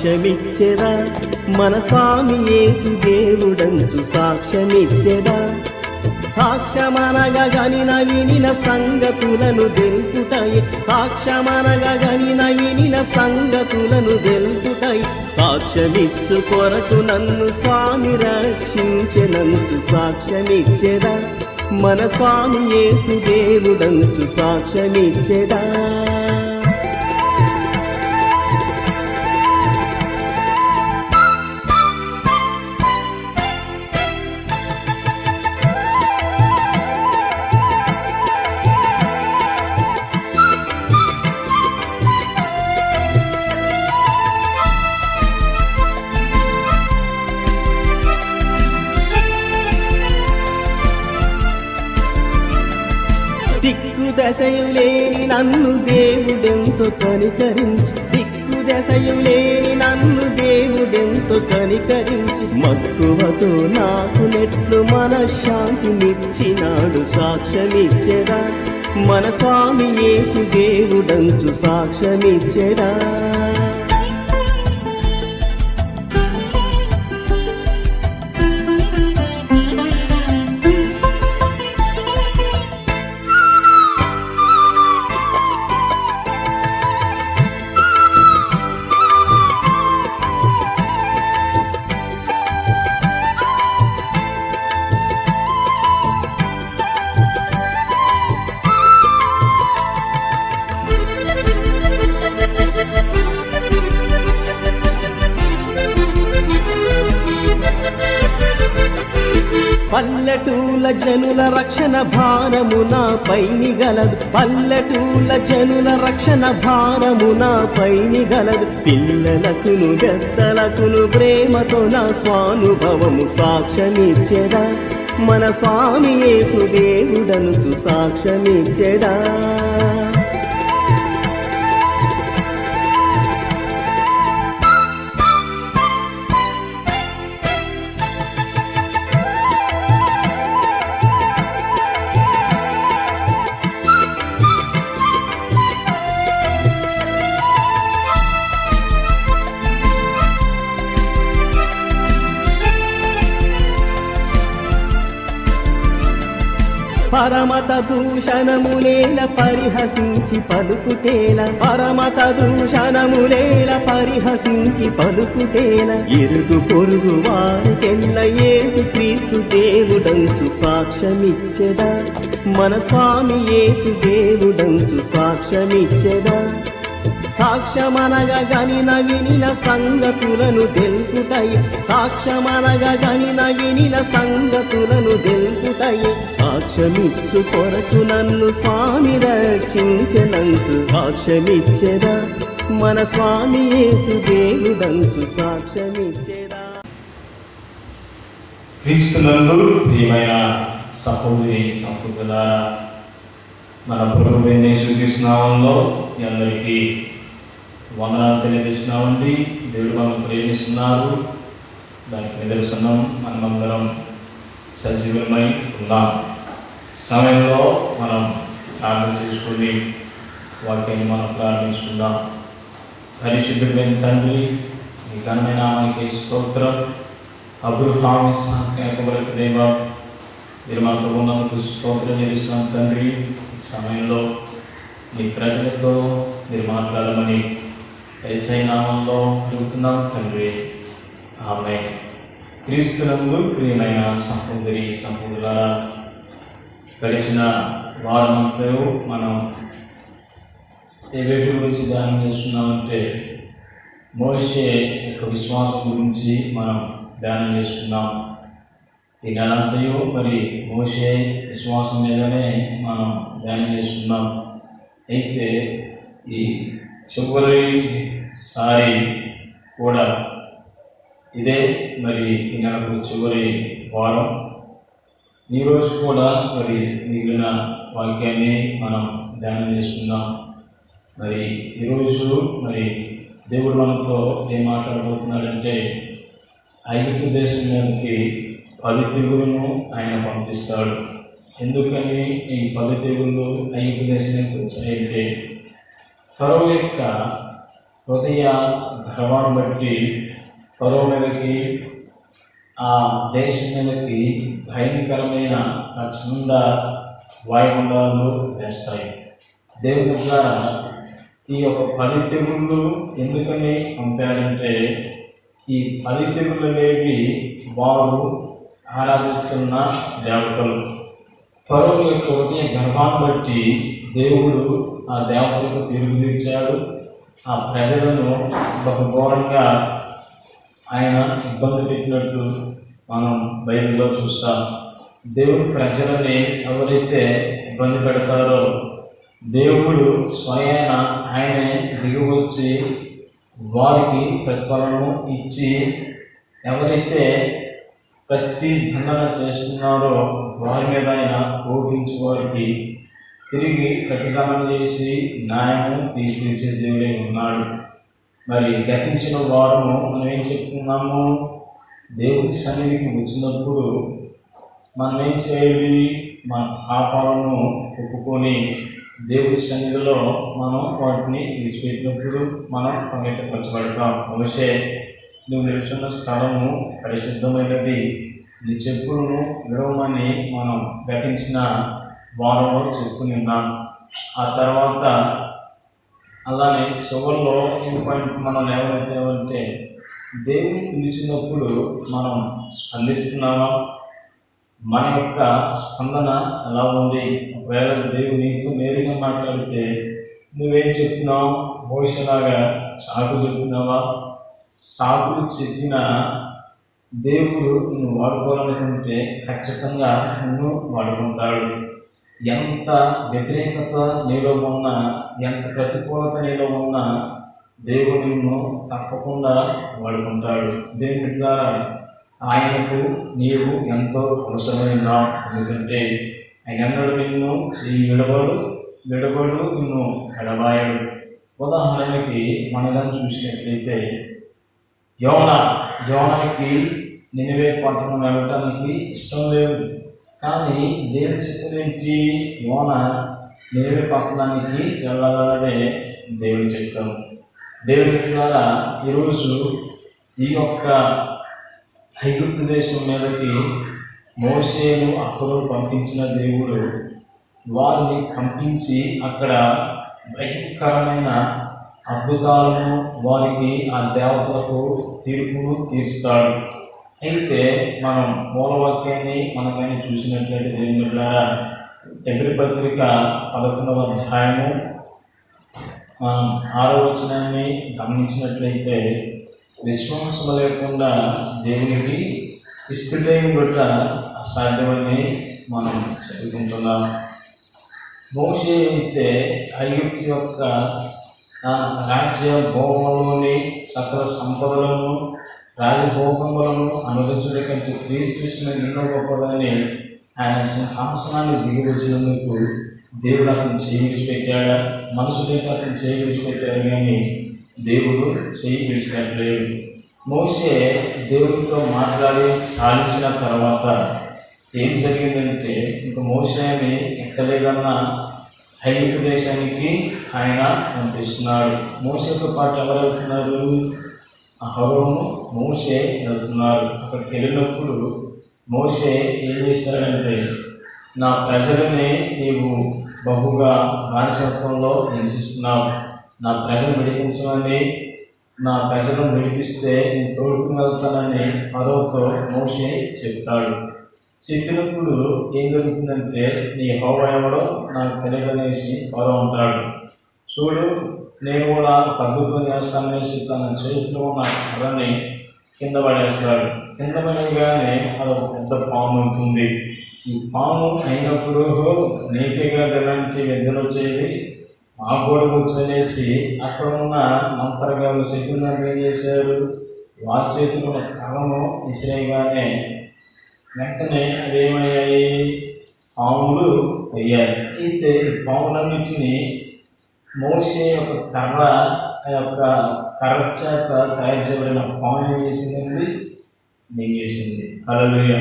సాక్ష్యమిచ్చెదా మన స్వామి యేసు దేవుడంచు సాక్ష్యమిచ్చెదా. సాక్ష్యమనగా గనిన వినిన సంగతులను తెలుపుటయే, సాక్ష్యమనగా గనిన వినిన సంగతులను తెలుపుటయే. సాక్ష్యమిచ్చు కొరకు నన్ను స్వామి రక్షించెనంచు సాక్ష్యమిచ్చెదా మన స్వామి యేసు దేవుడంచు సాక్ష్యమిచ్చెదా. దిక్కు దశయు లేని నన్ను దేవుడెంతో కనికరించి, దిక్కు దశయు లేని నన్ను దేవుడెంతో కనికరించి. మక్కువతో నాకు నెట్లు మనశ్శాంతినిచ్చినాడు సాక్ష్యమిచ్చెదా మన స్వామి యేసు దేవుడంచు సాక్ష్యమిచ్చెదా. పల్లెటూల జనుల రక్షణ భారము నాపైని గలదు, పల్లెటూల జనుల రక్షణ భారము నాపైని గలదు. పిల్లలకును పెద్దలకును ప్రేమతో నా స్వానుభవము సాక్ష్యమిచ్చెదా మన స్వామి యేసు దేవుడనుచు సాక్ష్యమిచ్చెదా. పరమత దూషణములేల పరిహసించి పలుకుటేల, పరమత దూషణములేల పరిహసించి పలుకుటేల. ఇరుగు పొరుగు వారికెల్ల యేసు క్రీస్తు దేవుడంచు సాక్ష్యమిచ్చెదా మన స్వామి యేసు దేవుడంచు సాక్ష్యమిచ్చెదా. సాక్ష్యమనగా గనిన వినిన సంగతులను తెలుపుటయే, సాక్ష్యమనగా గనిన వినిన సంగతులను తెలుపుటయే. సాక్ష్యమిచ్చు కొరకు నన్ను స్వామి రక్షించెనంచు సాక్ష్యమిచ్చెదా మన స్వామి యేసు దేవుడంచు సాక్ష్యమిచ్చెదా. క్రీస్తునందు ప్రియమైన సహోదరి సహోదరులారా, మన ప్రభువైన యేసుక్రీస్తు నామములో మీ అందరికీ వందనాలు తెలియజేస్తున్నామండి. దేవుడు మనం ప్రేమిస్తున్నారు, దానికి నిదర్శనం మనమందరం సజీవమై ఉన్నాం. సమయంలో మనం ప్రార్థన చేసుకుని వాక్యాన్ని మనం ప్రారంభించుకుందాం. పరిశుద్ధుడైన తండ్రి, మీ ఘనమైన నామానికి స్తోత్రం. అబ్రహాము యాకోబులకు దేవ, మీరు మాతో ఉన్నందుకు స్తోత్రం చేస్తున్నాం తండ్రి. ఈ సమయంలో మీ ప్రజలతో మీరు మాట్లాడమని యేసయ్య నామములో అడుగుతున్నాం తండ్రి, ఆమేన్. క్రీస్తునందు ప్రియమైన సహోదరి సహోదరులారా, గడిచిన వారమంతా మనం ఏ వేటి గురించి ధ్యానం చేస్తున్నామంటే మోషే యొక్క విశ్వాసం గురించి మనం ధ్యానం చేసుకున్నాం. ఈ నెలంతయు మరి మోషే విశ్వాసం మీదనే మనం ధ్యానం చేసుకున్నాం. అయితే ఈ చివరిసారి కూడా ఇదే మరి ఈ నెలకు చివరి వారం. ఈరోజు కూడా మరి మిగిలిన వాక్యాన్ని మనం ధ్యానం చేసుకుందాం. మరి ఈరోజు మరి దేవుడు మనతో ఏం మాట్లాడబోతున్నాడంటే, ఐగుప్తు దేశం మీదకి 10 తెగులను ఆయన పంపిస్తాడు. ఎందుకని ఈ 10 తెగుళ్ళు ఐగుప్తు దేశం మీదకి వచ్చాయంటే, ఫరో యొక్క హృదయ గర్వాన్ని బట్టి ఫరో మీదకి, ఆ దేశం మీదకి భయంకరమైన ప్రచండ వాయుగుండాలు వేస్తాయి. దేవుని ద్వారా ఈ యొక్క 10 తెగుళ్ళు ఎందుకని పంపాడంటే, ఈ 10 తెగుళ్ళు అనేవి వారు ఆరాధిస్తున్న దేవతలు. ఫరో యొక్క హృదయ గర్వాన్ని బట్టి దేవుడు ఆ దేవతలకు తీర్పు తీర్చాడు. ఆ ప్రజలను బహుఘోరంగా ఆయన ఇబ్బంది పెట్టినట్టు మనం బైబిల్లో చూస్తాం. దేవుడి ప్రజలని ఎవరైతే ఇబ్బంది పెడతారో దేవుడు స్వయాన ఆయనే దిగివచ్చి వారికి ప్రతిఫలము ఇచ్చి, ఎవరైతే ప్రతి దండన చేస్తున్నారో వారి మీద ఆయన కోపించి వారికి తిరిగి ప్రతిదండన చేసి న్యాయము తీర్చే దేవుడే ఉన్నాడు. మరి గతించిన వారము మనం ఏం చెప్తున్నాము? దేవుడి సన్నిధికి వచ్చినప్పుడు మనం ఏం చేయాలి? మన పాపాలను ఒప్పుకొని దేవుడి సన్నిధిలో మనం వాటిని విడిచిపెట్టినప్పుడు మనం పవిత్రపరచబడతాం. మోషే, నువ్వు నిలుచున్న స్థలము పరిశుద్ధమైనది, నీ చెప్పులను విడవమని మనం గతించిన వారంలో చెప్పుకుని ఉన్నాం. ఆ తర్వాత అలానే చివరిలో మనం లేవనెత్తామంటే, దేవుని పిలిచినప్పుడు మనం స్పందిస్తున్నామా? మన యొక్క స్పందన ఎలా ఉంది? ఒకవేళ దేవుడు నీతో నేరుగా మాట్లాడితే నువ్వేం చెప్తున్నావు? మోషేలాగా సాకు చెప్తున్నావా? సాకులు చెప్పిన దేవుడు నిన్ను వాడుకోవాలనుకుంటే ఖచ్చితంగా నిన్ను వాడుకుంటాడు. ఎంత వ్యతిరేకత నీలో ఉన్నా, ఎంత ప్రతికూలత నీలో ఉన్నా దేవుడు నిన్ను తప్పకుండా వాడుకుంటాడు. దేవుని ద్వారా ఆయనకు నీవు ఎంతో అవసరమైనావు. ఎందుకంటే ఆయన ఎన్నడూ నిన్ను విడబడు నిన్ను ఎడబాయడు. ఉదాహరణకి మనగా చూసినట్లయితే యోనాకి నినివే పట్టణం వెళ్ళటానికి ఇష్టం లేదు. కానీ దేవుని చిత్తమేంటి? యోనా నినివే పట్టణానికి వెళ్ళాలనే దేవుని చిత్తం. దేవుని ద్వారా ఈరోజు ఈ యొక్క ఐగుప్తు దేశం మీదకి మోషేను అహరోను పంపించిన దేవుడు వారిని పంపించి అక్కడ భయంకరమైన అద్భుతాలను వారికి ఆ దేవతలకు తీర్పును తీరుస్తాడు. అయితే మనం మూలవాక్యాన్ని మనకైనా చూసినట్లయితే దేవుని ద్వారా హెబ్రీ పత్రిక 11వ అధ్యాయము 6వ వచనాన్ని గమనించినట్లయితే, విశ్వాసం లేకుండా దేవునికి ఇష్టదేవి బట్ట అసాధ్యమని మనం చదువుకుంటున్నాం. మోషే అయితే ఐగుప్తు యొక్క రాజ్య భోగంలోని సకల సంపదలను రాజభోగములను అనుభవించడం కంటే క్రీస్తు ఎన్నో గొప్పదని ఆయన సింహాసనాన్ని దిగి వచ్చినందుకు దేవుడు అతను చేయి విడిచిపెట్టాడా? మనుషులైతే అతను చేయి విడిచిపెట్టాడు, కానీ దేవుడు చేయి విడిచిపెట్టలేడు. మోషే దేవుడితో మాట్లాడి సాధించిన తర్వాత ఏం జరిగిందంటే, ఇంక మోషేని ఎక్కలేదన్న ఐగుప్తు దేశానికి ఆయన పంపిస్తున్నాడు. మోషేతో పాటు ఎవరు వెళ్తున్నారు? అహరోను, మోషే వెళ్తున్నారు. అక్కడికి వెళ్ళినప్పుడు మోషే ఏం చేశాడంటే, నా ప్రజలని నీవు బహుగా బానిసత్వంలో హింసిస్తున్నావు, నా ప్రజలు విడిపించమని, నా ప్రజలను విడిపిస్తే నేను తోడుకుని వెళ్తానని ఫరోతో మోషే చెప్తాడు. చెప్పినప్పుడు ఏం జరుగుతుందంటే, నీ యెహోవా ఎవడో నాకు తెలియదనేసి ఫరో అంటాడు. చూడు, నేను కూడా ఒక అద్భుతం చేస్తాననేసి తన చేతిలో ఉన్న కర్రని కింద పడేస్తాడు. కింద పడగానే అది ఒక పెద్ద పాము అవుతుంది. ఈ పాము అయినప్పుడు నీకేగా ఎలాంటి విద్యలు వచ్చేది, మా కూడా వచ్చేసి అక్కడ ఉన్న మంత్రగాలు శకునాలు ఏం చేశారు? వారి చేతిలో ఉన్న కర్రను విసిరేయగానే వెంటనే అవి ఏమయ్యాయి? పాములు అయ్యాయి. అయితే పాములన్నింటినీ మోషే యొక్క కర్ర, ఆ యొక్క కర్ర చేత తయారు చేయబడిన పాము ఏం చేసిందండి? మింగేసింది. హల్లెలూయా.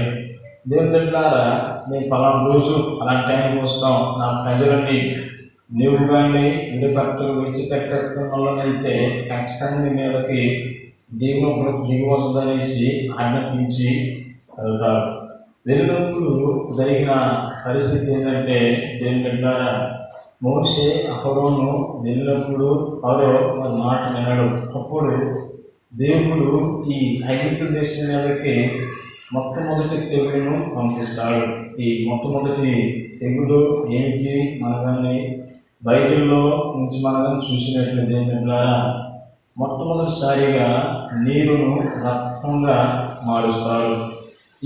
దేవుని బిడ్డలారా, మేము పలానా రోజు అలాంటి టైంకి వస్తాం, నా ప్రజలని నీవు కానీ విడిచిపెట్టడం వల్లనైతే ఖచ్చితంగా నీ మీదకి దిగివస్తుందనేసి ఆజ్ఞాపించి వెళ్తారు. వెళ్ళినప్పుడు జరిగిన పరిస్థితి ఏంటంటే దేవుని బిడ్డలారా, మోషే అహరోను వెళ్ళినప్పుడు ఫరో వారి మాట వినడు. అప్పుడు దేవుడు ఈ ఐగుప్తు దేశం మీదకి మొట్టమొదటి తెగులును పంపిస్తాడు. ఈ మొట్టమొదటి తెగులు ఏమిటి మనగాన్ని బైబిల్లో నుంచి మనం చూసినట్లయితే బిడ్డలారా, మొట్టమొదటిసారిగా నీరును రక్తంగా మారుస్తారు.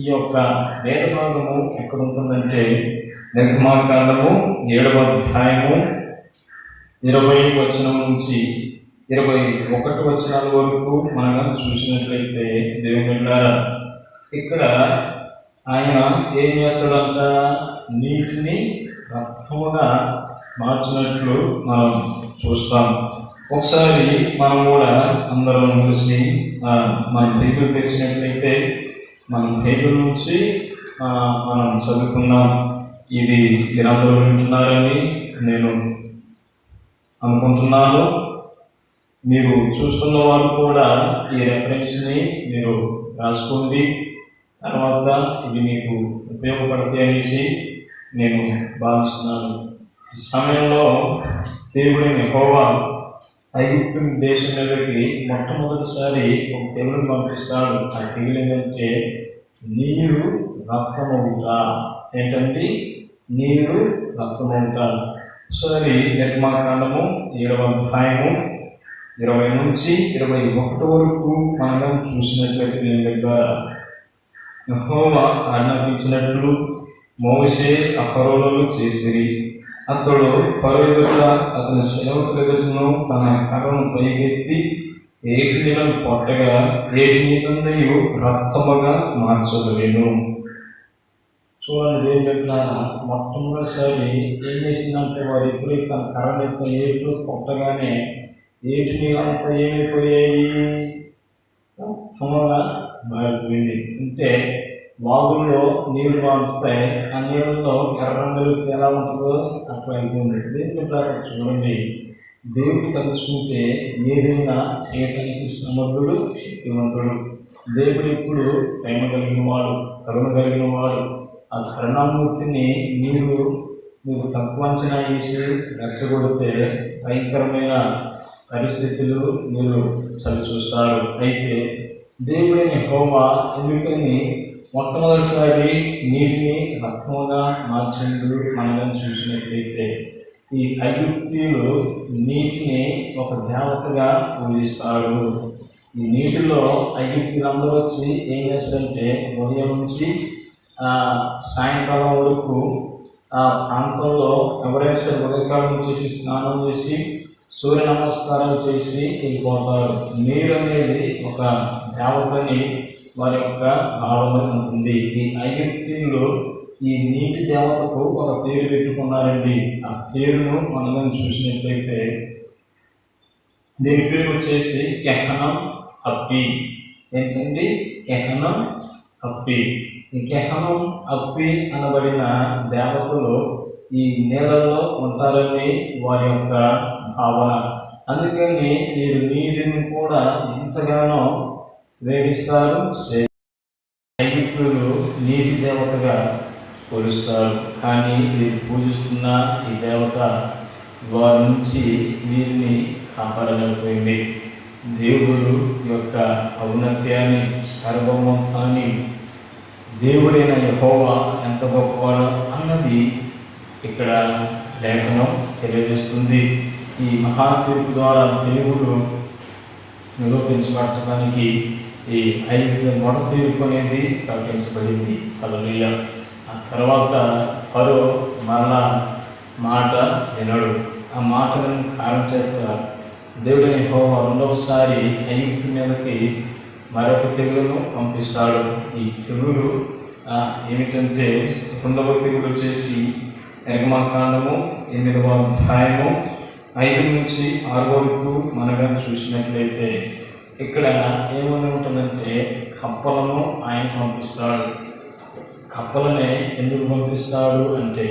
ఈ యొక్క వేద భాగము ఎక్కడ ఉంటుందంటే నిర్గమాకాండము 7వ అధ్యాయము 20 వచనం నుంచి 21 వచనాల వరకు మనం చూసినట్లయితే దేవుని బిడ్డలారా, ఇక్కడ ఆయన ఏం చేస్తాడంట, నీటిని రక్తముగా మార్చినట్లు మనం చూస్తాం. ఒకసారి మనం కూడా అందరం కలిసి మన బైబిల్ తెరిచినట్లయితే మన బైబిల్ నుంచి మనం చదువుకుందాం. ఇది మీరందరూ వింటున్నారని నేను అనుకుంటున్నాను. మీరు చూస్తున్న వారు కూడా ఈ రెఫరెన్స్ని మీరు రాసుకోండి. తర్వాత ఇది మీకు ఉపయోగపడతాయి అనేసి నేను భావిస్తున్నాను. ఈ సమయంలో దేవుడైన యెహోవా ఐగుప్తు దేశం మీదకి మొట్టమొదటిసారి ఒక తెగులు పంపిస్తాడు. ఆ తెగులు ఏంటంటే నీరు రక్తమవుట. ఏంటంటే నీరు రక్తమవుట. ఒకసారి నిర్గమాకాండము 7వ అధ్యాయము 20 నుంచి 21 వరకు మనం చూసినట్లయితే దీని దగ్గర యెహోవా ఆజ్ఞాపించినట్లు మోషే అహరోనులు చేసిరి. అతడు ఫరో ఎదుట అతని సేవకుల ఎదుటను తన కర్రను పైకెత్తి ఏటి నీళ్ళను కొట్టగా ఏటి నీళ్ళను రక్తముగా మార్చబడెను. చూడండి దేవుని బిడ్డలారా, మొట్టమొదటిసారి ఏం చేసిందంటే వారు ఎప్పుడైతే తన కర్రను ఎత్తిన ఏట్లు కొట్టగానే ఏటి నీళ్ళంతా ఏమైపోయాయి, రక్తముగా మారిపోయింది. అంటే వాగుల్లో నీళ్లు మారుతాయి, ఆ నీళ్ళలో ఎర్ర రంగులు ఎలా ఉంటుందో అట్లా అయిపోయింది. దేవుని చూడండి, దేవుడు తలుచుకుంటే ఏదైనా చేయటానికి సమర్థుడు, శక్తివంతుడు. దేవుడు ఎప్పుడు ప్రేమ కలిగిన వాడు, కరుణ కలిగిన వాడు. ఆ కరుణామూర్తిని మీరు తక్కువ అంచనా వేసి రెచ్చగొడితే భయంకరమైన పరిస్థితులు మీరు చవి చూస్తారు. అయితే దేవుడైన యెహోవా ఎందుకని మొట్టమొదటిసారి నీటిని రక్తముగా మార్చిండు మనం చూసినట్లయితే, ఈ ఐగుప్తీయులు నీటిని ఒక దేవతగా పూజిస్తారు. ఈ నీటిలో ఐగుప్తీయులందరూ వచ్చి ఏం చేస్తారంటే ఉదయం నుంచి సాయంకాలం వరకు ఆ ప్రాంతంలో ఎవరైనా సరే ఉదయకాలం చేసి స్నానం చేసి సూర్య నమస్కారాలు చేసి వెళ్ళిపోతారు. నీరు అనేది ఒక దేవతని వారి యొక్క భావన ఉంటుంది. ఈ ఐగుప్తీయులు ఈ నీటి దేవతకు ఒక పేరు పెట్టుకున్నారండి. ఆ పేరును మనం చూసినట్లయితే దీని పేరు వచ్చేసి కెహనం అప్పి. ఏంటండి? కెహనం అప్పి. ఈ కెహనం అప్పి అనబడిన దేవతలు ఈ నీళ్ళలో ఉంటారని వారి యొక్క భావన. అందుకని మీరు నీటిని కూడా ఎంతగానో వేడిస్తారు. ఐగుప్తులు నీటి దేవతగా కొలుస్తారు. కానీ వీరు పూజిస్తున్న ఈ దేవత వారి నుంచి వీరిని కాపాడలేకపోయింది. దేవుడు యొక్క ఔన్నత్యాన్ని, సర్వవంతాన్ని, దేవుడైన యెహోవా ఎంత గొప్పవాడో అన్నది ఇక్కడ లేఖనం తెలియజేస్తుంది. ఈ మహాతీర్పు ద్వారా దేవుడు నిరూపించబడటానికి ఈ ఐగుప్తుల మొదటి తీర్పు అనేది ప్రకటించబడింది. హల్లెలూయా. ఆ తర్వాత ఫరో మరలా మాట వినడు. ఆ మాటలను కారణం చేత దేవుడైన యెహోవా రెండవసారి ఐగుప్తు మీదకి మరొక తెగులును పంపిస్తాడు. ఈ తెగులు ఏమిటంటే రెండవ తెగులు వచ్చేసి నిర్గమాకాండము 8వ అధ్యాయము 5 నుంచి 6 వరకు మనగా చూసినట్లయితే ఇక్కడ ఏమని ఉంటుందంటే కప్పలను ఆయన పంపిస్తాడు. కప్పలనే ఎందుకు పంపిస్తాడు అంటే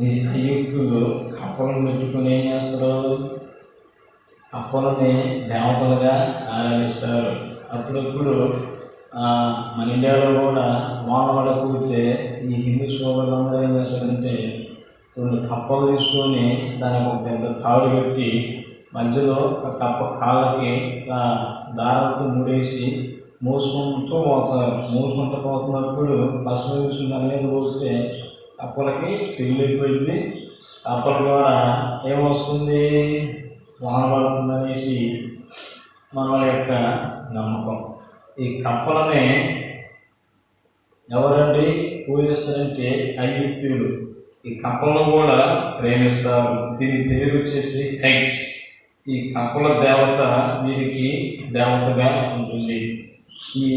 ఈ ఐగుప్తులు కప్పలను పెట్టుకుని ఏం చేస్తారు? కప్పలని దేవతలుగా ఆరాధిస్తారు. అప్పుడప్పుడు మన ఇండియాలో కూడా వాన పడకపోతే ఈ హిందూ సోదరులందరూ ఏం చేస్తారంటే రెండు కప్పలు తీసుకొని దానికి ఒక పెద్ద తాడు పెట్టి మధ్యలో ఒక కప్ప కాళ్ళకి దారాలతో ముడేసి మోసుకుంటూ పోతున్నప్పుడు బస్సు వేసుకుని దాని మీద పోతే కప్పలకి పెళ్ళైపోయింది. కప్పల ద్వారా ఏమొస్తుంది? వాన పడుతుంది అనేసి మన యొక్క నమ్మకం. ఈ కప్పలని ఎవరండి పూజిస్తారంటే ఐగుప్తీయులు. ఈ కప్పలను కూడా ప్రేమిస్తారు. దీని పేరు వచ్చేసి కైట్. ఈ కప్పల దేవత వీరికి దేవతగా ఉంటుంది. ఈ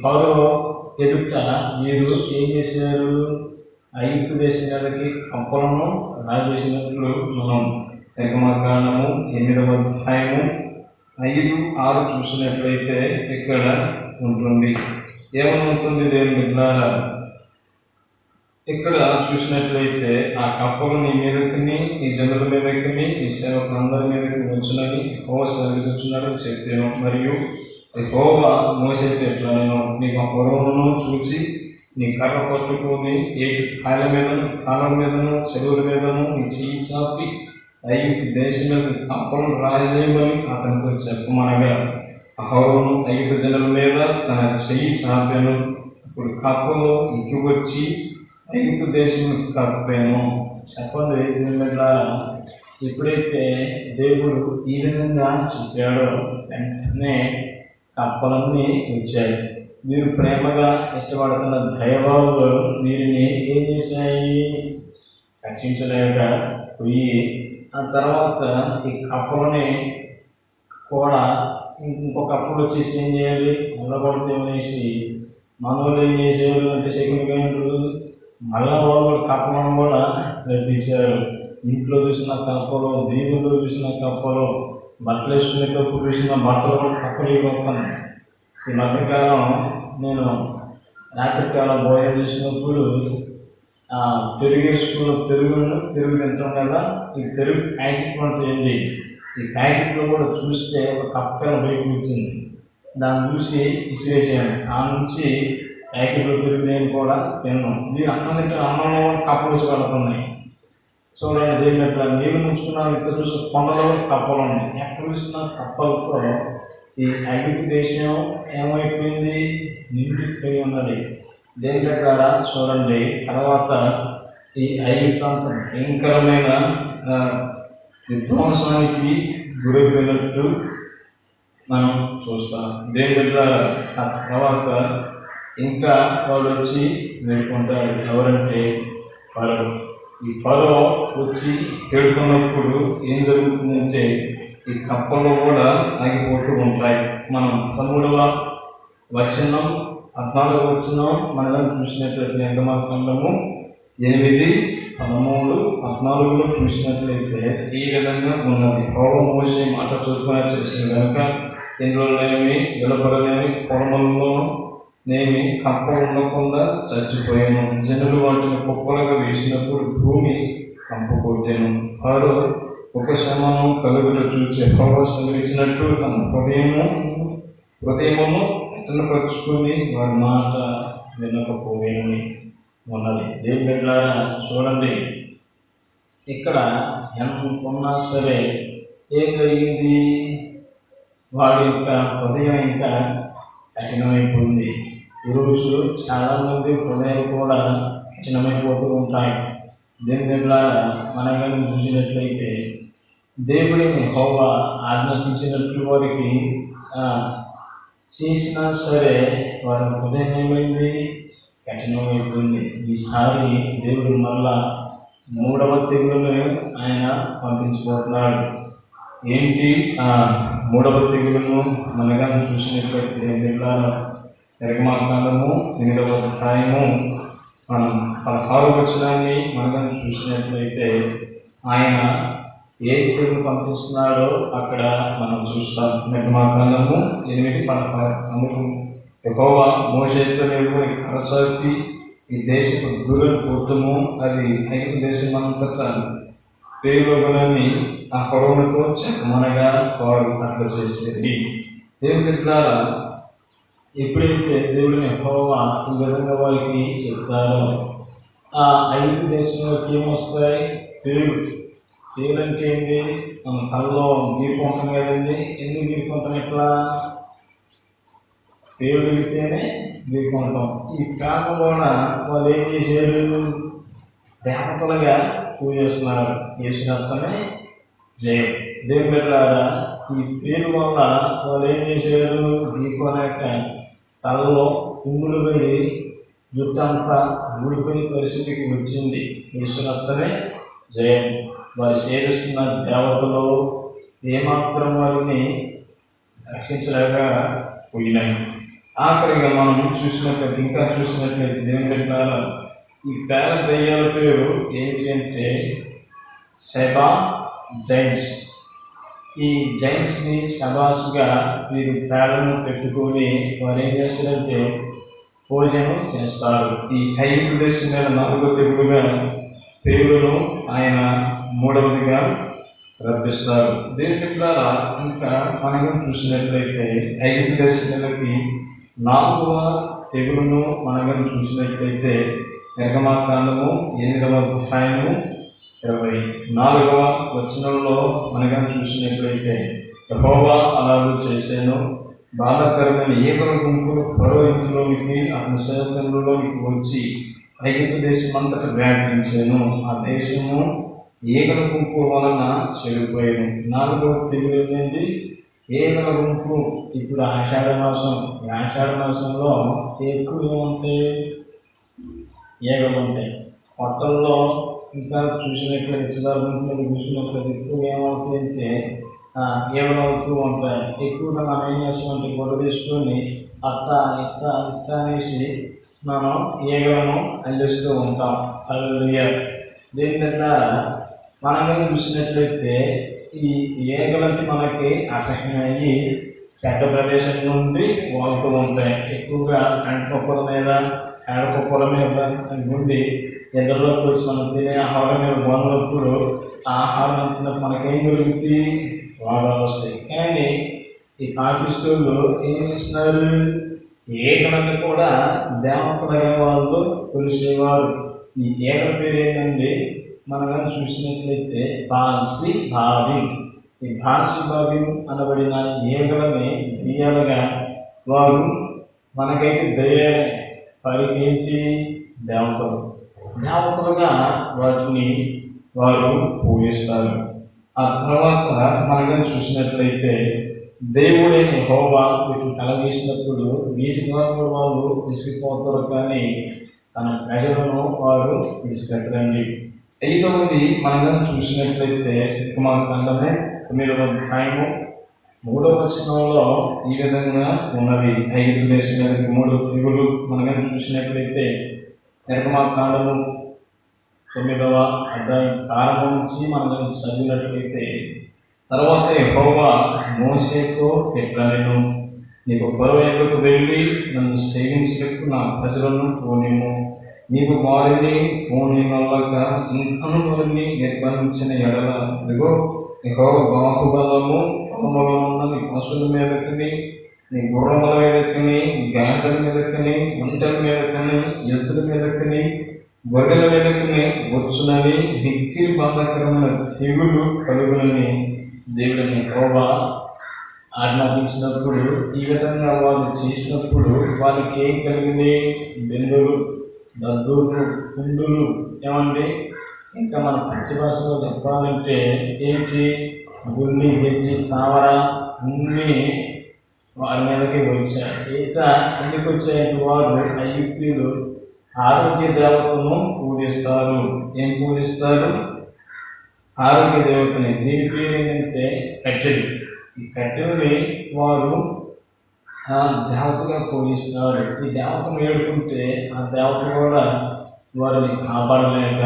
ఫరో ఎదుట వీరు ఏం చేశారు? ఐగుప్తు దేశం మీదకి కప్పలను రాజేసినట్లు మనం నిర్గమకాండము 8వ అధ్యాయము 5-6 చూసినట్లయితే ఇక్కడ ఉంటుంది. ఏమని ఉంటుంది దేవుని బిడ్డలారా? ఇక్కడ చూసినట్లయితే ఆ కప్పలు నీ మీదకి, నీ జనుల మీదకి, నీ సేవకులందరి మీదకి వచ్చునని యెహోవా సెలవిస్తున్నాడని చెప్పాను. మరియు యెహోవా మోషేతో ఎట్లా, నేను నీకు ఫరోను చూచి నీ కర్ర పట్టుకొని ఏటి కాళ్ళ మీదను చెరువుల మీదను నీ చెయ్యి చాపి ఐగుప్తు దేశం మీద కప్పలను రాజేయమని అతనితో చెప్పమనగా ఫరోను ఐగుప్తు జనుల మీద తన చెయ్యి చాపాను. ఇప్పుడు కప్పలు ఇంకి వచ్చి ఐగుప్తు దేశం కప్పాను. చెప్పండి దేవుడా, ఎప్పుడైతే దేవుడు ఈ విధంగా చెప్పాడో వెంటనే కప్పలన్నీ వచ్చాయి. వీరు ప్రేమగా ఇష్టపడుతున్న దైవాలు వీరిని ఏం చేశాయి? రక్షించలేక పోయి ఆ తర్వాత ఈ కప్పలని కూడా ఇంకొక కప్పలు వచ్చేసి ఏం చేయాలి? నిలబడితే అనేసి మనోళ్ళు ఏం చేశారు అంటే సెకండ్ గంటలు మళ్ళా వాళ్ళు కప్పలను కూడా నడిపించారు. ఇంట్లో చూసిన కప్పలు, వీధుల్లో చూసిన కప్పలు, బట్టలు వేసుకునేటప్పుడు చూసిన బట్టలు కూడా కప్పలు ఇవ్వతాను. ఈ మధ్యకాలం నేను రాత్రికాలం భోజనం చేసినప్పుడు పెరుగు వేసుకున్న పెరుగు తింటాం కదా, ఈ పెరుగు ప్యాకెట్ ఉంటుంది. ఈ ప్యాకెట్లో కూడా చూస్తే ఒక కప్ప బయటకు వచ్చింది. దాన్ని చూసి విసిరేసాను. ఆ నుంచి ప్యాకెట్లో పెరుగు నేను కూడా తిన్నాను. మీరు అన్నం తింటే అన్నంలో కప్పలు వచ్చి పడుతున్నాయి. చూడండి జరిగినట్లు నీళ్ళు ముంచుకున్నాను. ఇక్కడ చూసి కొండలో కప్పలు ఉన్నాయి. ఎక్కడ చూసిన కప్పలతో ఈ ఐగుప్తు దేశం ఏమైపోయింది? నిండిపోయి ఉన్నది. దేని ద్వారా చూడండి. తర్వాత ఈ ఐగుప్తు అంత భయంకరమైన విధ్వంసానికి గురైపోయినట్టు మనం చూస్తాం. దేని దగ్గర ఆ తర్వాత ఇంకా వాళ్ళు వచ్చి వేడుకుంటారు. ఎవరంటే ఫరో. ఈ ఫరో వచ్చి వేడుకున్నప్పుడు ఏం జరుగుతుందంటే ఈ కప్పలు కూడా ఆగిపోతూ ఉంటాయి. మనం 13వ వచనం 14వ వచనం మనం చూసినట్లయితే నిర్గమకాండము 8, 13, 14లో చూసినట్లయితే ఈ విధంగా ఉన్నది. యెహోవా మోషే మాట చొప్పున చేసిన కనుక ఇందులోనేమి వెలుపలనేమి పొలములలోనేమి కప్ప ఉండకుండా చచ్చిపోయాను. జనులు వాటిని కుప్పలుగా వేసినప్పుడు భూమి కంప కొట్టాను. వారు ఉపశమనం కలుగుట చూసి యెహోవా సెలవిచ్చినట్టు తన హృదయమును ఎట్టనపరుచుకొని వారి మాట వినకపోయాను ఉన్నది. దేవుని బిడ్డలారా చూడండి, ఇక్కడ ఎంత ఉన్నా సరే ఏం జరిగింది? వాడి యొక్క హృదయం ఇంకా కఠినమైపోయింది. ఈరోజు చాలామంది హృదయాలు కూడా కఠినమైపోతూ ఉంటాయి. దేవుని బిడ్డలారా మనం కానీ చూసినట్లయితే దేవుడిని యెహోవా ఆజ్ఞాపించినట్లు వారికి చేసినా సరే వారి హృదయం ఏమైంది? కఠినమైపోయింది. ఈసారి దేవుడు మళ్ళా 3వ తెగులును ఆయన పంపించబోతున్నాడు. ఏంటి 3వ తెగులును మనగా చూసినట్లయితే నిర్గమకాండము 8వ అధ్యాయము మనం 16వ వచనాన్ని మనగా చూసినట్లయితే ఆయన ఏ తెగులు పంపిస్తున్నాడో అక్కడ మనం చూస్తాం. నిర్గమకాండము 8:16 అందుకు యెహోవా మోషేతో కర్ర చాపి ఈ దేశపు దూరం కూటము అది ఐగుప్తు దేశం అంతటా పేరుని ఆ కరోనాతో చెక్కమనగా వారు అట్లా చేసేది. దేవుని ద్వారా ఎప్పుడైతే దేవుడిని యెహోవా ఈ విధంగా వారికి చెప్తారో ఆ ఐగుప్తు దేశంలోకి ఏమొస్తాయి? పేరు అంటే ఏంటి? మన కళ్ళలో గీరుకుంటాం కదండి. ఎందుకు గీరుకుంటాం? ఇట్లా పేరు వెళితేనే గీరుకుంటాం. ఈ కారణం కూడా వాళ్ళు ఏం చేశారు? దేవతలుగా పూజిస్తున్నారు. చేసినత్తనే జయం. దేవుని బిడ్డలారా, ఈ పేరు వల్ల వాళ్ళు ఏం చేశారు? గీకోలేక తలలో పుంగులు పడి జుట్టంతా ఊడిపోయే పరిస్థితికి వచ్చింది. చేసినత్తనే జయం. వారు సేవిస్తున్న దేవతలు ఏమాత్రం వారిని రక్షించలేక పోయినాయి. ఆఖరిగా మనం చూసినట్లయితే, ఇంకా చూసినట్లయితే దేవుని బిడ్డలారా, ఈ పేద దయ్యాల పేరు ఏంటి అంటే సెబా జైన్స్. ఈ జైన్స్ని శబాస్గా వీరు పేడను పెట్టుకొని వారు ఏం చేస్తారంటే భోజనం చేస్తారు. ఈ ఐగుప్తు దేశం మీద 4వ తెగులుగా పేరును ఆయన 3వదిగా రప్పిస్తారు. దీని ద్వారా ఇంకా మనం చూసినట్లయితే ఐగుప్తు దేశం మీదకి 4వ తెగులును మనం చూసినట్లయితే నిర్గమాకాండము 8వ అధ్యాయము 24వ వచనంలో మనం చూసినట్లయితే యెహోవా అలాగూ చేశాను, బాధాకరమైన ఏకల గుంపులు ఫరో ఇంటిలోనికి అతని సేవకులలోనికి వచ్చి ఐగుప్తు దేశం అంతటా వ్యాపించాను. ఆ దేశము ఏకల గుంపు వలన చెడిపోయాను. 4వ తెగులు ఏంటంటే ఏకల గుంపు. ఇప్పుడు ఆషాఢ మాసం. ఈ ఆషాఢ మాసంలో ఎక్కువ ఏముంటాయి? ఏగలు ఉంటాయి. పొట్టల్లో ఇంకా చూసినట్లయితే చివరి గుంపులు చూసినట్లయితే ఎక్కువ ఏమవుతాయంటే ఏమలు అవుతూ ఉంటాయి. ఎక్కువగా మనం ఏం చేస్తామంటే గొడవ తీసుకొని అట్లా ఇట్లా ఇట్లా అనేసి మనం ఏగలను అందిస్తూ ఉంటాం. హల్లెలూయా. దీని ద్వారా మనం చూసినట్లయితే ఈ ఏగలంటే మనకి అసహ్యం అయ్యి చెడ్డ ప్రదేశం నుండి వాళ్తూ ఉంటాయి. ఎక్కువగా కంటిపప్పుల మీద ఏడపప్పుల మీద నుండి ఎండలోకి వచ్చి మనం తినే ఆహారం మీద బాగున్నప్పుడు ఆహారం అంటున్నప్పుడు మనకేం జరుగుతుంది? రోగాలు వస్తాయి. కానీ ఈ పాపిస్టులు ఏం చేస్తున్నారు? ఏకలన్నీ కూడా దేవతలైన వాళ్ళు కొలిసేవారు. ఈ ఏకల పేరు ఏంటండి? మనం కానీ చూసినట్లయితే బాన్సి భావి. ఈ బాన్సి భావి అనబడిన ఏకలని దెయ్యాలుగా వారు మనకైతే దయ్యాలే, వారికి ఏంటి? దేవతలుగా వాటిని వారు పూజిస్తారు. ఆ తర్వాత మనం చూసినట్లయితే దేవుడైన యెహోవా వీటిని కలగేసినప్పుడు వీటి ద్వారా వాళ్ళు విసిగిపోతారు, కానీ తన ప్రజలను వారు విడిచిపెట్టరండి. 5వది మనం చూసినట్లయితే నిర్గమాకాండమే 9వ అధ్యాయము 3వ వచనంలో ఈ విధంగా ఉన్నది. ఐగుప్తు దేశం మీద 3 తెగులు మనం చూసినట్లయితే నిర్గమాకాండము 9వ అధ్యాయం ప్రారంభం నుంచి మనం చదివినట్లయితే తర్వాత యెహోవా మోషేతో ఎట్లనెను, నీకు ఫరో యొద్దకు వెళ్ళి నన్ను సేవించుటకు నా ప్రజలను పోనిమ్ము. నీకు వారిని పోనినొల్లక ఇంకను వారిని నిర్బంధించిన ఎడల ఇదిగో యెహోవా బాహుబలము పొలములనున్న నీ పశువుల మీదకని, నీ గుర్రముల మీదకని, గాడిదల మీదకని, ఒంటెల మీదకని, ఎద్దుల మీదకని, గొర్రెల మీదకని వచ్చునని మిక్కిలి బాధాకరమైన తెగులు కలుగునని దేవుడిని యెహోవా ఆజ్ఞాపించినప్పుడు ఈ విధంగా వాళ్ళు చేసినప్పుడు వాళ్ళకి ఏం కలిగింది? బెందులు, దద్దులు, కుండులు. ఏమండి? ఇంకా మన పచ్చి భాషలో చెప్పాలంటే ఏంటి? గుండి, గెజ్జి, తావర అన్నీ వారి మీదకి వచ్చాయి. ఇట్లా ఎందుకు వచ్చాయంటే వారు ఐగుప్తీయులు ఆరోగ్య దేవతను పూజిస్తారు. ఏం పూజిస్తారు? ఆరోగ్య దేవతని. దీని పేరు ఏంటంటే కట్టెలు. ఈ కట్టెలని వారు దేవతగా పూజిస్తారు. ఈ దేవతను వేడుకుంటే ఆ దేవత కూడా వారిని కాపాడలేక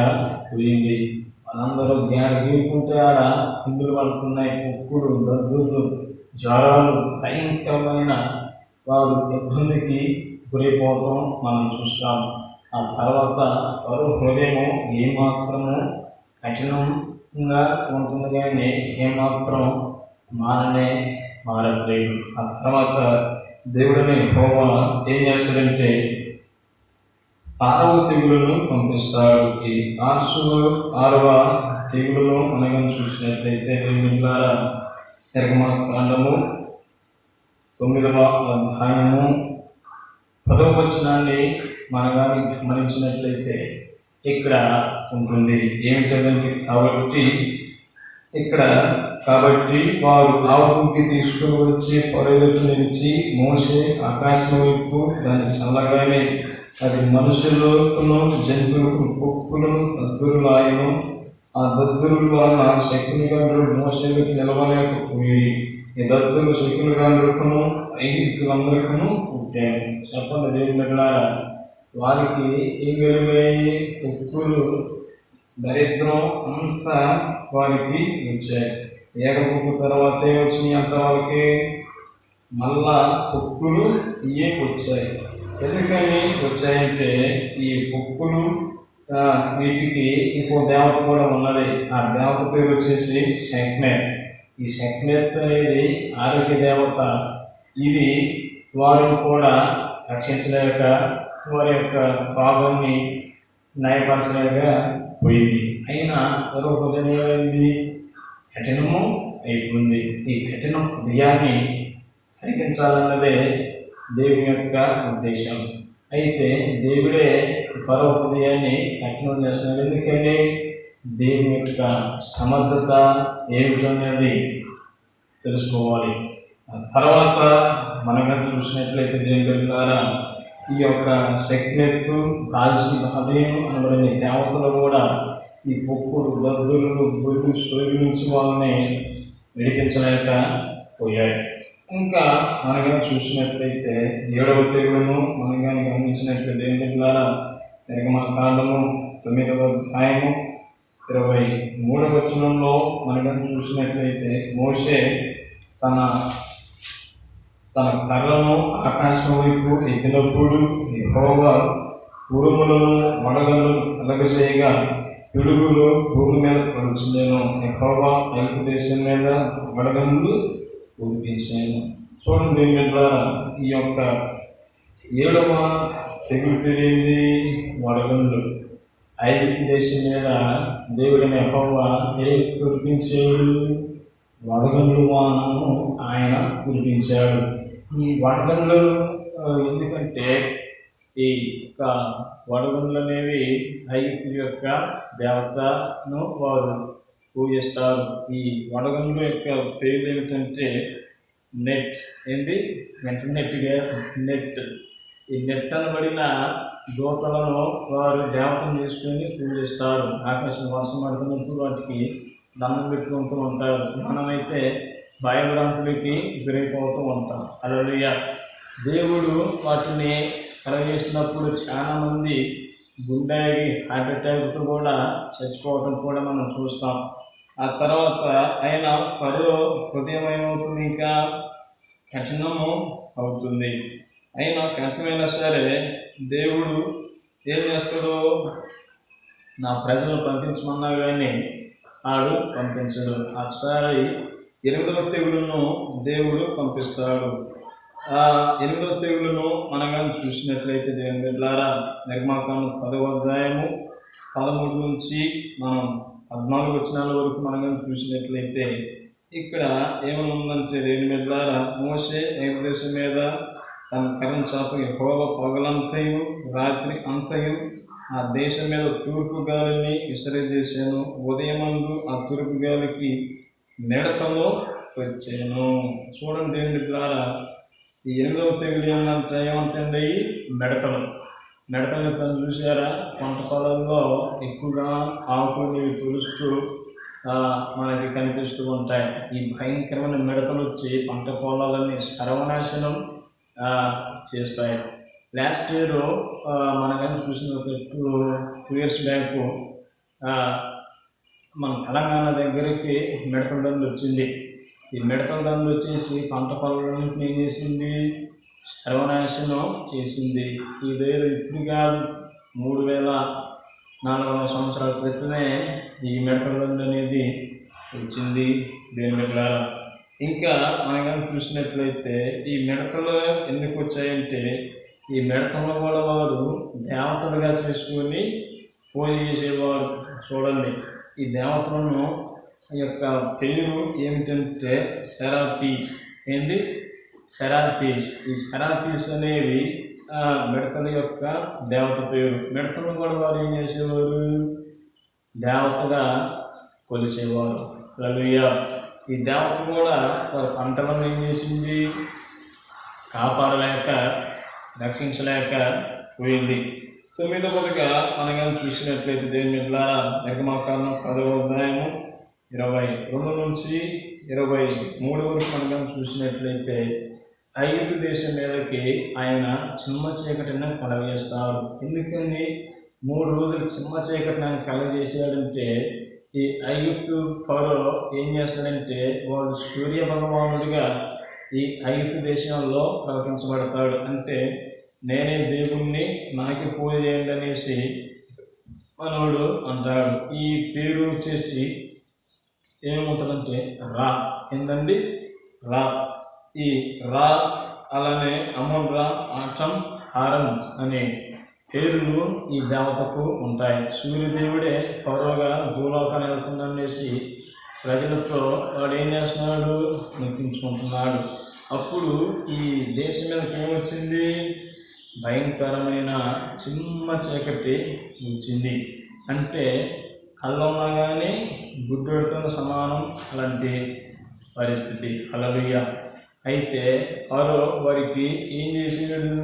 పోయింది. వాళ్ళందరూ గీరుకుంటే ఆడ కుండులు పడుతున్నాయి, కుక్కులు, దద్దులు, జ్వరాలు, భయంకరమైన వారు ఇబ్బందికి గురైపోవటం మనం చూస్తాం. ఆ తర్వాత ఫరో హృదయము ఏమాత్రము కఠినంగా ఉంటుంది కానీ ఏమాత్రం మారట్లేదు. ఆ తర్వాత దేవుడిని యెహోవా ఏం చేస్తాడంటే ఆరవ తెగులును పంపిస్తాడు. ఈ 6వ తెగులును మనం చూసినట్లయితే నిర్గమకాండము 9వ అధ్యాయము 10వ వచనాన్ని మనం కానీ గమనించినట్లయితే ఇక్కడ ఉంటుంది ఏమిటంటే కాబట్టి వారు ఆవుకి తీసుకుని వచ్చి పొరగట్టు నిలిచి మోసే ఆకాశం వైపు దాన్ని చల్లగానే అది మనుషులను జంతువులకు కుక్కులను దద్దురులాయను. ఆ దద్దురుల వలన శకునిగాండ్రులు మోసేలకు నిలవలేకపోయి ఈ దద్దులు శకునిగాండ్రుకును ఐగుప్తులందరికీ పుట్టాను. చెప్పండి దేవుని బిడ్డలారా, వారికి ఏం కలిగాయి? కుక్కులు, దరిద్రం అంతా వారికి వచ్చాయి. ఏకపుక్కు తర్వాత వచ్చినాయి అంత వాళ్ళకి మళ్ళా కుక్కులు వచ్చాయి. ఎందుకని వచ్చాయంటే ఈ కుక్కులు వీటికి ఇంకో దేవత కూడా ఉన్నది. ఆ దేవత పేరు వచ్చేసి శక్నేత్. ఈ శక్నేత్ అనేది ఆరోగ్య దేవత. ఇది వారిని కూడా రక్షించలేక వారి యొక్క పాపాన్ని న్యాయపరచలేక పోయింది. అయినా మరో హృదయం ఏమైంది? కఠినము అయిపోయింది. ఈ కఠిన హృదయాన్ని కలిగించాలన్నదే దేవుని యొక్క ఉద్దేశం. అయితే దేవుడే ఫరో హృదయాన్ని కఠినం చేస్తున్నారు. ఎందుకంటే దేవుని యొక్క సమర్థత ఏమిటనేది తెలుసుకోవాలి. తర్వాత మనగా చూసినట్లయితే దేవుని ద్వారా ఈ యొక్క శక్నెత్తు కాల్సి అదేను అనబడిన దేవతలు కూడా ఈ పొక్కులు, దద్దులు, బొడ్డు సోగి నుంచి వాళ్ళని విడిపించలేకపోయాయి. ఇంకా మనగా చూసినట్లయితే 7వ తెగులును మనం కానీ గమనించినట్లయితే దేవుని ద్వారా నిర్గమకాండము 9వ అధ్యాయము 23వ వచనంలో మనం చూసినట్లయితే మోషే తన కర్రను ఆకాశం వైపు ఎత్తినప్పుడు యెహోవా ఉరుములను వడగళ్ళు కలగజేయగా పిడుగులు భూమి మీద పడుచుండెను. యెహోవా ఐగుప్తు దేశం మీద వడగళ్ళు కురిపించాను. చూడండి దీని ద్వారా ఈ యొక్క 7వ తెగులు పేరేంది? వడగళ్ళు. ఐగుప్తు దేశం మీద దేవుడిని యెహోవా కురిపించాడు? వడగళ్ళు వానను ఆయన కురిపించాడు. ఈ వడగళ్ళు ఎందుకంటే ఈ యొక్క వడగళ్ళు అనేవి ఐగుప్తు యొక్క దేవతను వారు పూజిస్తారు. ఈ వడగళ్ళు యొక్క పేరు ఏమిటంటే నెట్. ఏంది? ఇంటర్నెట్గా నెట్. ఈ నెట్ అనబడిన దూతలను వారు దేవతను చేసుకొని పూజిస్తారు. ఆకాశం వర్షం పడుతున్నప్పుడు వాటికి దండం పెట్టుకుంటూ ఉంటారు. మనమైతే భయభ్రాంతులకి గురైపోతూ ఉంటాం. హల్లెలూయా. దేవుడు వాటిని కలగజేసినప్పుడు చాలామంది గుండెకి హార్ట్ అటాక్తో కూడా చచ్చిపోవటం కూడా మనం చూస్తాం. ఆ తర్వాత ఆయన ఫరో హృదయం ఏమవుతుంది? ఇంకా కఠినము అవుతుంది. అయినా కఠినమైనా సరే దేవుడు ఏం చేస్తాడు? నా ప్రజలు పంపించమన్నా కానీ ఆడు పంపించడు. ఒకసారి 8వ తెగులును దేవుడు పంపిస్తాడు. ఆ 8వ తెగులును మనం కానీ చూసినట్లయితే దేవుని బిడ్డలారా నిర్గమకాండం 10వ అధ్యాయము 13 నుంచి మనం 14 వచనాల వరకు మనం కానీ చూసినట్లయితే ఇక్కడ ఏమని ఉందంటే దేవుని బిడ్డలారా మోషే ఐగుప్తు దేశం మీద తన కర్రను చాపి యెహోవా పగలంతయు రాత్రి అంతయు ఆ దేశం మీద తూర్పు గాలిని విసిరేసాను. ఉదయమందు ఆ తూర్పు గాలికి మిడతలు వచ్చాను. చూడండి దేవుని ద్వారా ఈ 8వ తెగులు ఏమంటే మిడతలు చూసారా? పంట పొలంలో ఎక్కువగా ఆకుని తులుస్తూ మనకి కనిపిస్తూ ఉంటాయి. ఈ భయంకరమైన మిడతలు వచ్చి పంట పొలాలన్నీ సర్వనాశనం చేస్తాయి. లాస్ట్ ఇయర్ మన కానీ చూసిన 2 years బ్యాక్ మన తెలంగాణ దగ్గరికి మిడతల దండు వచ్చింది. ఈ మిడతల దండు వచ్చేసి పంట పొలాలన్నింటినీ ఏం చేసింది? సర్వనాశనం చేసింది. ఇదేదో ఇప్పుడు కాదు, 3400 సంవత్సరాల క్రితమే ఈ మిడతల దండు అనేది వచ్చింది దేని బిడ్డలారా. ఇంకా మనం కానీ చూసినట్లయితే ఈ మిడతలు ఎందుకు వచ్చాయంటే ఈ మిడతలను కూడా వారు దేవతలుగా చేసుకొని పూజ చేసేవారు. చూడండి, ఈ దేవతలను యొక్క పేరు ఏమిటంటే సెరాపీస్. ఏంది? సెరాపీస్. ఈ సెరాపీస్ అనేవి మిడతల యొక్క దేవత పేరు. మిడతలను కూడా వారు ఏం చేసేవారు? దేవతగా కొలిసేవారు. హల్లెలూయా. ఈ దేవత కూడా వారి పంటలను ఏం చేసింది? కాపాడలేక రక్షించలేక పోయింది. 9వ మనం కానీ చూసినట్లయితే దేని మీద నిర్గమాకాండం 10వ అధ్యాయము 22 నుంచి 23 వరకు మనం కానీ చూసినట్లయితే ఐగుప్తు దేశం మీదకి ఆయన చిమ్మ చీకటిని కలగజేస్తారు. ఎందుకని 3 రోజులు చిమ్మ చీకటిని ఆయన కలగజేసాడంటే ఈ ఐగుప్తు ఫరో ఏం చేస్తాడంటే వాడు సూర్య భగవానుడిగా ఈ ఐగుప్తు దేశంలో ప్రకటించబడతాడు. అంటే నేనే దేవుణ్ణి, నాకే పూజ చేయండి అనేసి మనోడు అంటాడు. ఈ పేరు వచ్చేసి ఏముంటుందంటే రా. ఏందండి? రా. ఈ రా అలానే అమోన్ రా, ఆటం, హారన్స్ అనే పేర్లు ఈ దేవతకు ఉంటాయి. సూర్యదేవుడే ఫరోగా భూలోకాన్ని వెళ్తుందనేసి ప్రజలతో వాడు ఏం చేస్తున్నాడు? నింపించుకుంటున్నాడు. అప్పుడు ఈ దేశం మీదకి ఏమొచ్చింది? భయంకరమైన చిమ్మ చీకటి వచ్చింది. అంటే కళ్ళున్నా కానీ గుడ్డెడుతున్న సమానం అలాంటి పరిస్థితి. హల్లెలూయా. అయితే ఫరో వారికి ఏం చేసాడు?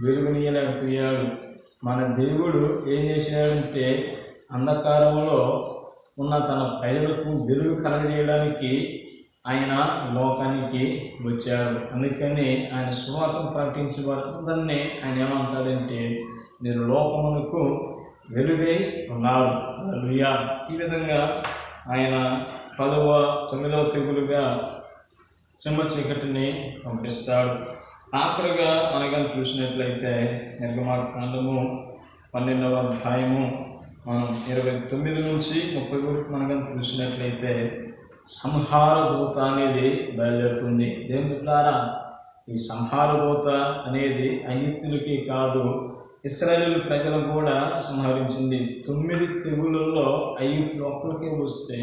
వెలుగునీయలేకపోయాడు. మన దేవుడు ఏం చేశాడంటే అంధకారంలో ఉన్న తన ప్రజలకు వెలుగు కలగజేయడానికి ఆయన లోకానికి వచ్చాడు. అందుకని ఆయన సువార్తను ప్రకటించే వారందరినీ ఆయన ఏమంటాడంటే మీరు లోకమునకు వెలుగై ఉన్నారు. హల్లెలూయా. ఈ విధంగా ఆయన 9వ తెగులుగా చిమ్మ చీకటిని పంపిస్తాడు. ఆఖరిగా మనగా చూసినట్లయితే నిర్గమాకాండము 12వ అధ్యాయము 29 నుంచి 30 వరకు మనగా చూసినట్లయితే సంహార దూత అనేది బయలుదేరుతుంది. దేవుని ద్వారా ఈ సంహార దూత అనేది ఐగుప్తులకి కాదు, ఇశ్రాయేలు ప్రజలను కూడా సంహరించింది. 9 తెగుళ్ళల్లో ఐగుప్తులు ఒక్కరికే వస్తే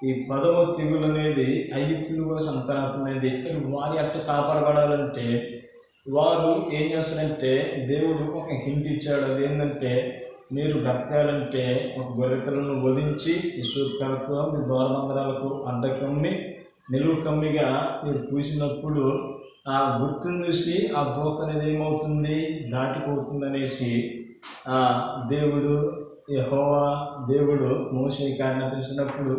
ఈ 10వ తెగులు అనేది ఐగుప్తులు కూడా సంక్రాంతమైనది. వారి అట్ట కాపాడబడాలంటే వారు ఏం చేస్తారంటే దేవుడు ఒక హింట్ ఇచ్చాడు. అదేంటంటే మీరు బ్రతకాలంటే ఒక గొర్రెపిల్లను వధించి ఇసుకలతో మీ ద్వారబంధరాలకు అడ్డకమ్మి నిలువు కమ్మిగా మీరు పూసినప్పుడు ఆ గుర్తును చూసి ఆ దూత అనేది ఏమవుతుంది? దాటిపోతుంది అనేసి దేవుడు యెహోవా దేవుడు మోషేకి ఆజ్ఞాపించినప్పుడు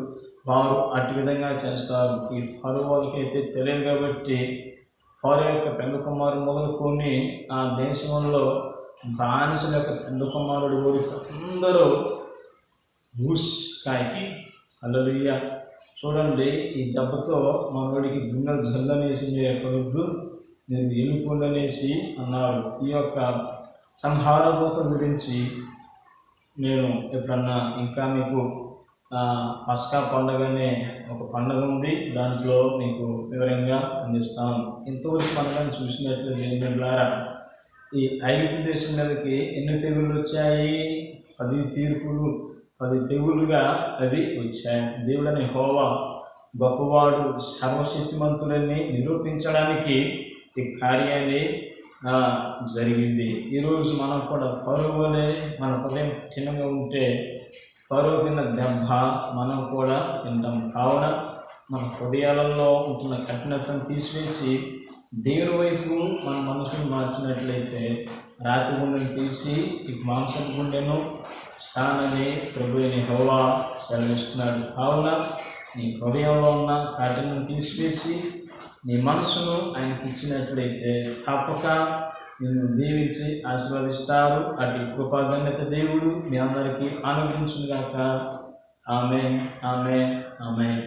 వారు అటు విధంగా చేస్తారు. ఈ ఫరో వాళ్ళకైతే తెలియదు కాబట్టి ఫరో యొక్క పెద్ద కుమారుడు మొదలుకొని ఆ దేశంలో బానిసల యొక్క పెద్ద కుమారుడు వరకు అందరూ కాయకి. హల్లెలూయా. చూడండి, ఈ దెబ్బతో మనోడికి గుండెలు జల్లనేసి మీరు ఎక్కడొద్దు, మీరు వెళ్ళిపోండి అనేసి అన్నారు. ఈ యొక్క సంహారభూత గురించి నేను ఎప్పుడన్నా ఇంకా మీకు పస్కా పండుగ అనే ఒక పండుగ ఉంది, దాంట్లో మీకు వివరంగా అందిస్తాను. ఇంతవరకు మనం చూసినట్లయితే ఏంటంటారా ఈ ఐగుప్తు దేశం మీదకి ఎన్ని తెగుళ్ళు వచ్చాయి? 10 తీర్పులు, 10 తెగులుగా అవి వచ్చాయి. దేవుడని యెహోవా గొప్పవాడు, సర్వశక్తిమంతులని నిరూపించడానికి ఈ కార్యాన్ని జరిగింది. ఈరోజు మనం కూడా ఫరో అనే మన హృదయం కఠినంగా ఉంటే ఫరో తిన్న దెబ్బ మనం కూడా తింటాం. కావున మన హృదయాలలో ఉంటున్న కఠినతను తీసివేసి దేవుని వైపు మన మనసును మార్చినట్లయితే రాతి గుండెను తీసి ఈ మాంసం గుండెను స్థానాన్ని ప్రభు యెహోవా సెలవిస్తున్నాడు. కావున నీ హృదయంలో ఉన్న కాఠిన్యం తీసివేసి నీ మనసును ఆయనకి ఇచ్చినట్లయితే తప్పక నిన్ను దీవించి ఆశీర్వదిస్తారు. అటు కృపాధన్యత దేవుడు మీ అందరికీ అనుగ్రహించును గాక. ఆమేన్, ఆమేన్, ఆమేన్.